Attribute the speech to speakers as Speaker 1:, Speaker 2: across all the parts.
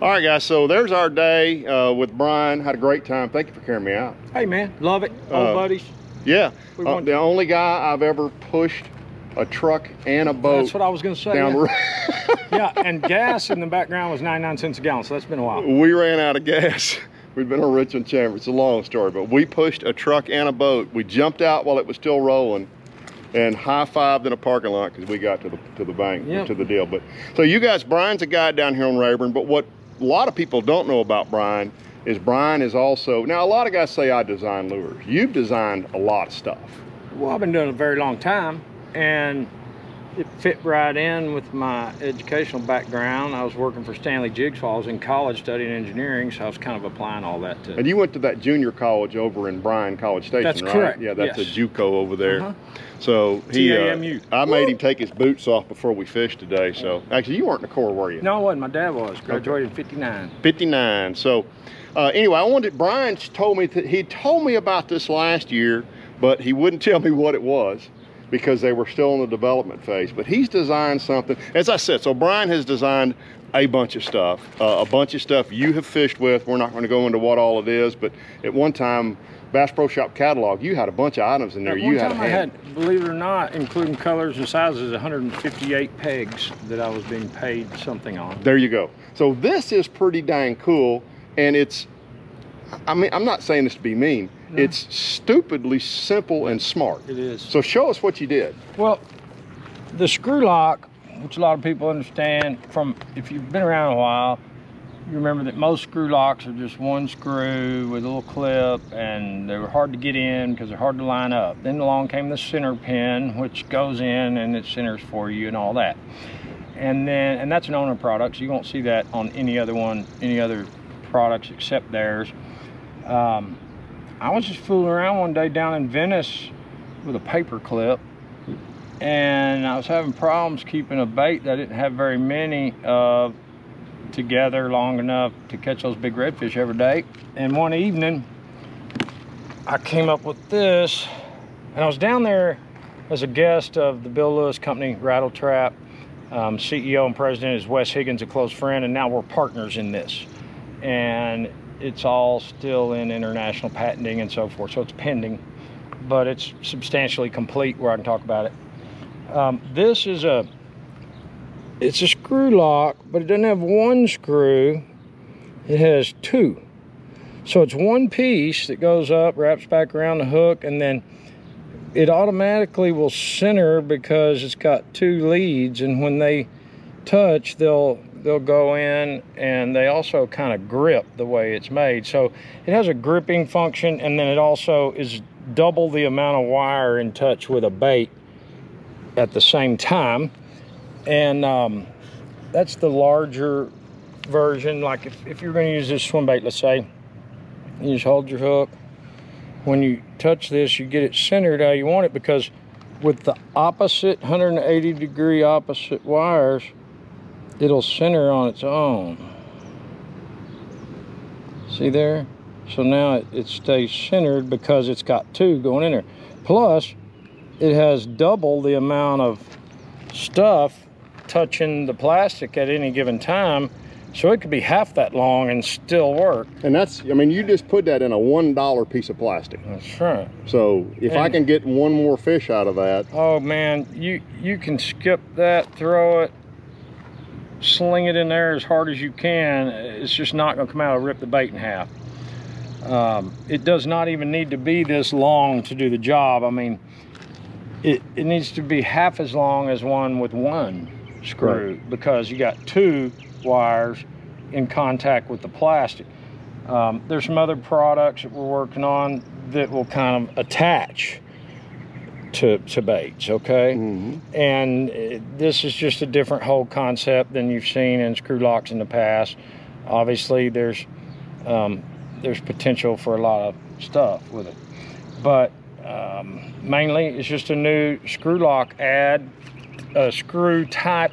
Speaker 1: All right, guys, so there's our day with Brian. Had a great time. Thank you for carrying me out.
Speaker 2: Hey, man, love it. Old buddies.
Speaker 1: Yeah, the only guy I've ever pushed a truck and a boat.
Speaker 2: That's what I was going to say.
Speaker 1: Down the road.
Speaker 2: Yeah, and gas in the background was 99 cents a gallon, so that's been a while.
Speaker 1: We ran out of gas. We'd been on Richmond Chamber. It's a long story, but we pushed a truck and a boat. We jumped out while it was still rolling and high-fived in a parking lot because we got to the bank, to the deal. But so you guys, Brian's a guy down here on Rayburn, but what a lot of people don't know about Brian is also, now a lot of guys say I design lures. You've designed a lot of stuff.
Speaker 2: Well, I've been doing it a very long time, and it fit right in with my educational background. I was working for Stanley Jigsaw. I was in college studying engineering, so I was kind of applying all that to.
Speaker 1: And you went to that junior college over in Bryan College Station,
Speaker 2: that's
Speaker 1: right?
Speaker 2: Correct.
Speaker 1: Yeah, that's a JUCO over there. So
Speaker 2: TAMU.
Speaker 1: I made him take his boots off before we fished today. So actually, you weren't in the Corps, were you?
Speaker 2: No, I wasn't. My dad was. Graduated in '59.
Speaker 1: 59. So anyway, Brian told me that he told me about this last year, but he wouldn't tell me what it was, because they were still in the development phase. But he's designed something, as I said, so Brian has designed a bunch of stuff you have fished with. We're not gonna go into what all it is, but at one time, Bass Pro Shop catalog, you had a bunch of items in there.
Speaker 2: I had, believe it or not, including colors and sizes, 158 pegs that I was being paid something on.
Speaker 1: There you go. So this is pretty dang cool, and it's, I mean, I'm not saying this to be mean, no. It's stupidly simple and smart.
Speaker 2: It is.
Speaker 1: So show us what you did.
Speaker 2: Well, the screw lock, which a lot of people understand from, if you've been around a while, you remember that most screw locks are just one screw with a little clip, and they were hard to get in because they're hard to line up. Then along came the center pin, which goes in and it centers for you and all that. And that's an owner product, so you won't see that on any other products except theirs. I was just fooling around one day down in Venice with a paper clip, and I was having problems keeping a bait that I didn't have very many of together long enough to catch those big redfish every day. And one evening I came up with this, and I was down there as a guest of the Bill Lewis Company Rattle Trap. CEO and president is Wes Higgins, a close friend, and now we're partners in this. And it's all still in international patenting and so forth, so it's pending, but it's substantially complete where I can talk about it. This is it's a screw lock, but it doesn't have one screw, it has two. So it's one piece that goes up, wraps back around the hook, and then it automatically will center because it's got two leads, and when they touch, they'll go in, and they also kind of grip the way it's made. So it has a gripping function, and then it also is double the amount of wire in touch with a bait at the same time. And that's the larger version. Like if you're going to use this swim bait, let's say, you just hold your hook. When you touch this, you get it centered how you want it, because with the opposite 180 degree opposite wires, it'll center on its own. See there? So now it stays centered because it's got two going in there. Plus, it has double the amount of stuff touching the plastic at any given time, so it could be half that long and still work.
Speaker 1: And that's, I mean, you just put that in a $1 piece of plastic.
Speaker 2: That's right.
Speaker 1: So if I can get one more fish out of that.
Speaker 2: Oh man, you can skip that, throw it, sling it in there as hard as you can. It's just not going to come out and rip the bait in half. It does not even need to be this long to do the job. I mean, it needs to be half as long as one with one screw, right, because you got two wires in contact with the plastic. There's some other products that we're working on that will kind of attach to baits, okay? And this is just a different whole concept than you've seen in screw locks in the past. Obviously there's potential for a lot of stuff with it, but mainly it's just a new screw lock a screw type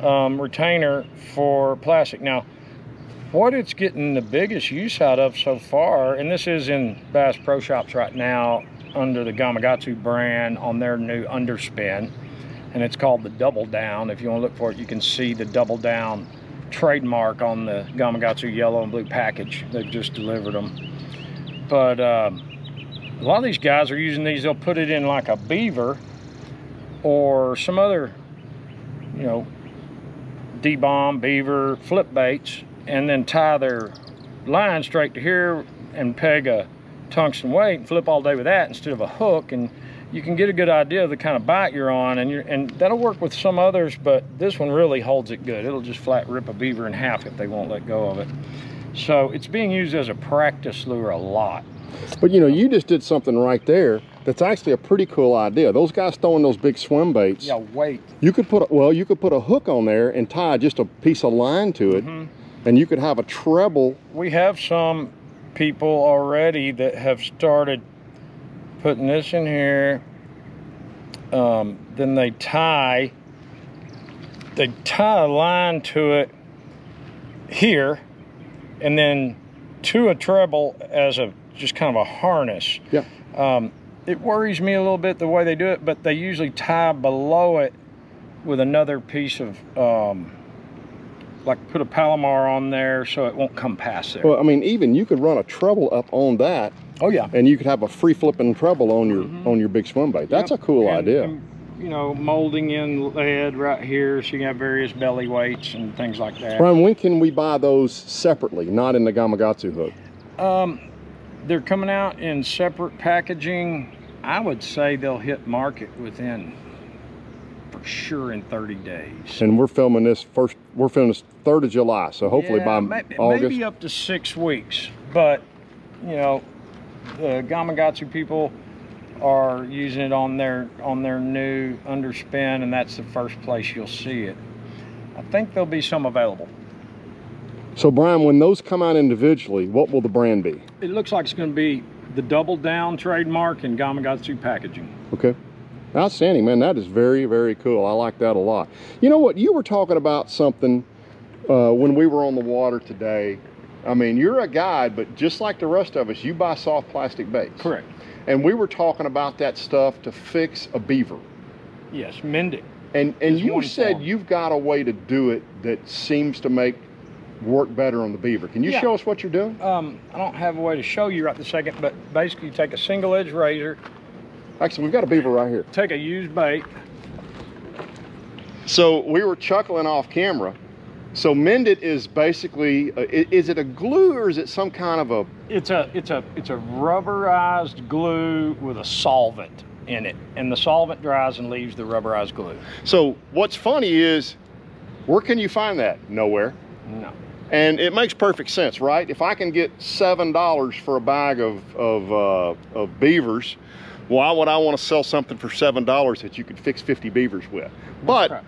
Speaker 2: retainer for plastic. Now what it's getting the biggest use out of so far, and this is in Bass Pro Shops right now under the Gamakatsu brand on their new underspin, and it's called the Double Down. If you want to look for it, you can see the Double Down trademark on the Gamakatsu yellow and blue package. They've just delivered them. But a lot of these guys are using these. They'll put it in like a beaver or some other, you know, D-bomb, beaver, flip baits, and then tie their line straight to here and peg a tungsten weight and flip all day with that instead of a hook, and you can get a good idea of the kind of bite you're on, and that'll work with some others, but this one really holds it good. It'll just flat rip a beaver in half if they won't let go of it. So it's being used as a practice lure a lot.
Speaker 1: But you know, you just did something right there that's actually a pretty cool idea. Those guys throwing those big swim baits.
Speaker 2: Yeah, weight.
Speaker 1: You could put you could put a hook on there and tie just a piece of line to it, and you could have a treble.
Speaker 2: We have some people already that have started putting this in here. Then they tie a line to it here, and then to a treble as a just kind of a harness.
Speaker 1: Yeah.
Speaker 2: It worries me a little bit the way they do it, but they usually tie below it with another piece of like put a Palomar on there so it won't come past there.
Speaker 1: Well, I mean, even you could run a treble up on that.
Speaker 2: Oh yeah.
Speaker 1: And you could have a free flipping treble on your big swim bait. That's a cool idea.
Speaker 2: And, you know, molding in lead right here so you can have various belly weights and things like that.
Speaker 1: Brian, when can we buy those separately, not in the Gamakatsu hook?
Speaker 2: They're coming out in separate packaging. I would say they'll hit market within, for sure, in 30 days.
Speaker 1: And we're filming this 3rd of July, so hopefully by August.
Speaker 2: Maybe up to 6 weeks. But, you know, the Gamakatsu people are using it on their new underspin, and that's the first place you'll see it. I think there'll be some available.
Speaker 1: So Brian, when those come out individually, what will the brand be?
Speaker 2: It looks like it's going to be the Double Down trademark and Gamakatsu packaging.
Speaker 1: Okay. Outstanding, man. That is very, very cool. I like that a lot. You know what? You were talking about something when we were on the water today. I mean, you're a guide, but just like the rest of us, you buy soft plastic baits.
Speaker 2: Correct.
Speaker 1: And we were talking about that stuff to fix a beaver.
Speaker 2: Yes, mend it.
Speaker 1: And you said you've got a way to do it that seems to work better on the beaver. Can you show us what you're doing?
Speaker 2: I don't have a way to show you right this second, but basically you take a single edge razor.
Speaker 1: Actually, we've got a beaver right here.
Speaker 2: Take a used bait.
Speaker 1: So we were chuckling off camera. So mend it is basically, is it a glue or is it some kind of a?
Speaker 2: It's a rubberized glue with a solvent in it, and the solvent dries and leaves the rubberized glue.
Speaker 1: So what's funny is, where can you find that? Nowhere.
Speaker 2: No.
Speaker 1: And it makes perfect sense, right? If I can get $7 for a bag of beavers, why would I want to sell something for $7 that you could fix 50 beavers with? But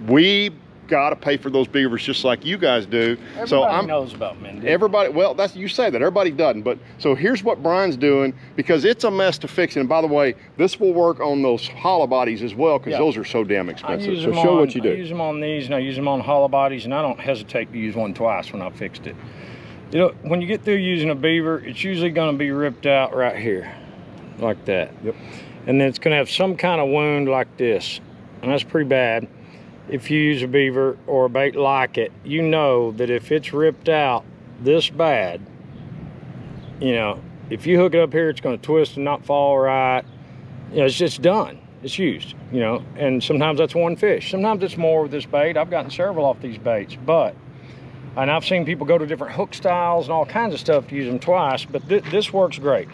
Speaker 1: we got to pay for those beavers just like you guys do.
Speaker 2: Everybody knows about mending.
Speaker 1: Everybody, well, you say that, everybody doesn't. But so here's what Brian's doing, because it's a mess to fix. And by the way, this will work on those hollow bodies as well, because those are so damn expensive. So show what you do.
Speaker 2: I use them on these, and I use them on hollow bodies, and I don't hesitate to use one twice when I fixed it. You know, when you get through using a beaver, it's usually going to be ripped out right here, like that.
Speaker 1: Yep.
Speaker 2: And then it's going to have some kind of wound like this, and that's pretty bad. If you use a beaver or a bait like it, you know that if it's ripped out this bad, you know, if you hook it up here, it's going to twist and not fall right. You know, it's just done. It's used, you know, and sometimes that's one fish. Sometimes it's more with this bait. I've gotten several off these baits, and I've seen people go to different hook styles and all kinds of stuff to use them twice, but this works great.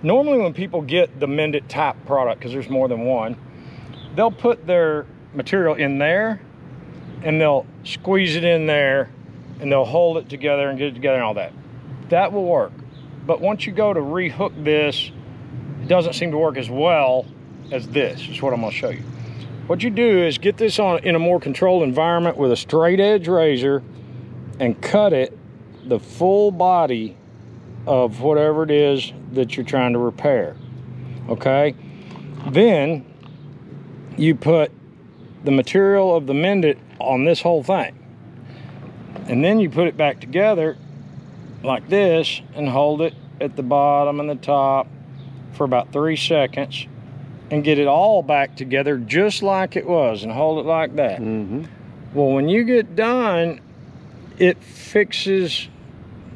Speaker 2: Normally when people get the Mend-It type product, because there's more than one, they'll put their material in there and they'll squeeze it in there and they'll hold it together and get it together and all that. That will work. But once you go to rehook this, it doesn't seem to work as well as this. Is what I'm going to show you. What you do is get this on in a more controlled environment with a straight edge razor and cut it the full body of whatever it is that you're trying to repair. Okay? Then you put the material of the Mend-It on this whole thing, and then you put it back together like this and hold it at the bottom and the top for about 3 seconds and get it all back together just like it was and hold it like that. Well, when you get done, it fixes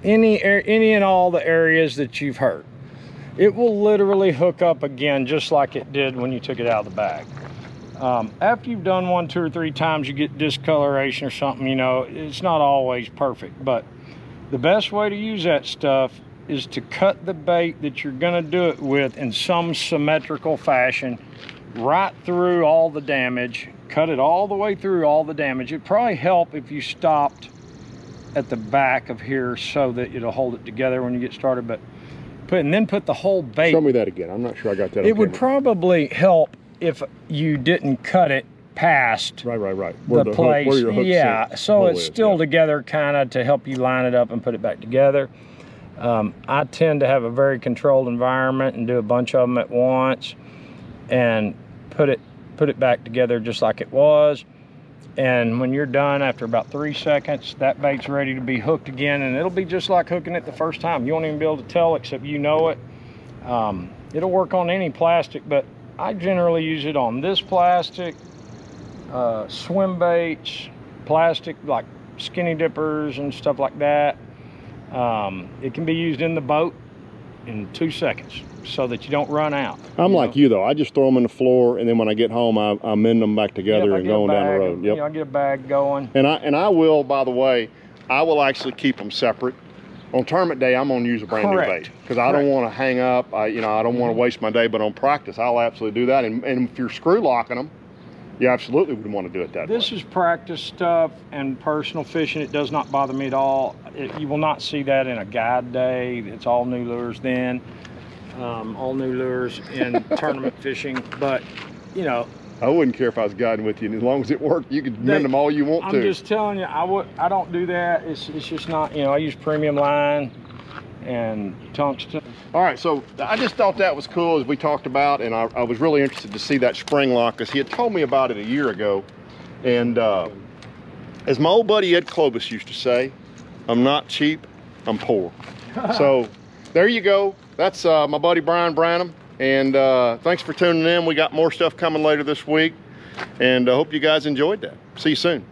Speaker 2: any and all the areas that you've hurt. It will literally hook up again just like it did when you took it out of the bag. After you've done 1, 2, or 3 times, you get discoloration or something, you know, it's not always perfect, but the best way to use that stuff is to cut the bait that you're gonna do it with in some symmetrical fashion, right through all the damage, cut it all the way through all the damage. It'd probably help if you stopped at the back of here so that it'll hold it together when you get started, but then put the whole bait.
Speaker 1: Show me that again. I'm not sure I got that on
Speaker 2: It would
Speaker 1: camera.
Speaker 2: probably help if you didn't cut it past
Speaker 1: Right.
Speaker 2: the place.
Speaker 1: Where your hook
Speaker 2: Yeah, so it's
Speaker 1: is,
Speaker 2: still
Speaker 1: yeah.
Speaker 2: together kind of to help you line it up and put it back together. I tend to have a very controlled environment and do a bunch of them at once and put it back together just like it was. And when you're done, after about 3 seconds, that bait's ready to be hooked again, and it'll be just like hooking it the first time. You won't even be able to tell except you know it. It'll work on any plastic, but I generally use it on this plastic, swim baits, plastic like skinny dippers and stuff like that. It can be used in the boat in 2 seconds so that you don't run out.
Speaker 1: I'm like you though. I just throw them in the floor, and then when I get home, I mend them back together and going down the road.
Speaker 2: Yep. You know, I get a bag going.
Speaker 1: And I will, by the way, I will actually keep them separate. On tournament day, I'm going to use a brand new bait because I don't want to hang up. I don't want to waste my day. But on practice, I'll absolutely do that. And if you're screw locking them, you absolutely would want to do it that way.
Speaker 2: This is practice stuff and personal fishing. It does not bother me at all. You will not see that in a guide day. It's all new lures then. All new lures in tournament fishing. But, you know,
Speaker 1: I wouldn't care if I was guiding with you. And as long as it worked, you could mend them all you want to.
Speaker 2: I'm just telling you, I don't do that. It's just not, you know, I use premium line and tungsten.
Speaker 1: All right, so I just thought that was cool as we talked about, and I was really interested to see that spring lock because he had told me about it a year ago. And as my old buddy Ed Clovis used to say, I'm not cheap, I'm poor. So there you go. That's my buddy Brian Branum. And thanks for tuning in. We got more stuff coming later this week. And I hope you guys enjoyed that. See you soon.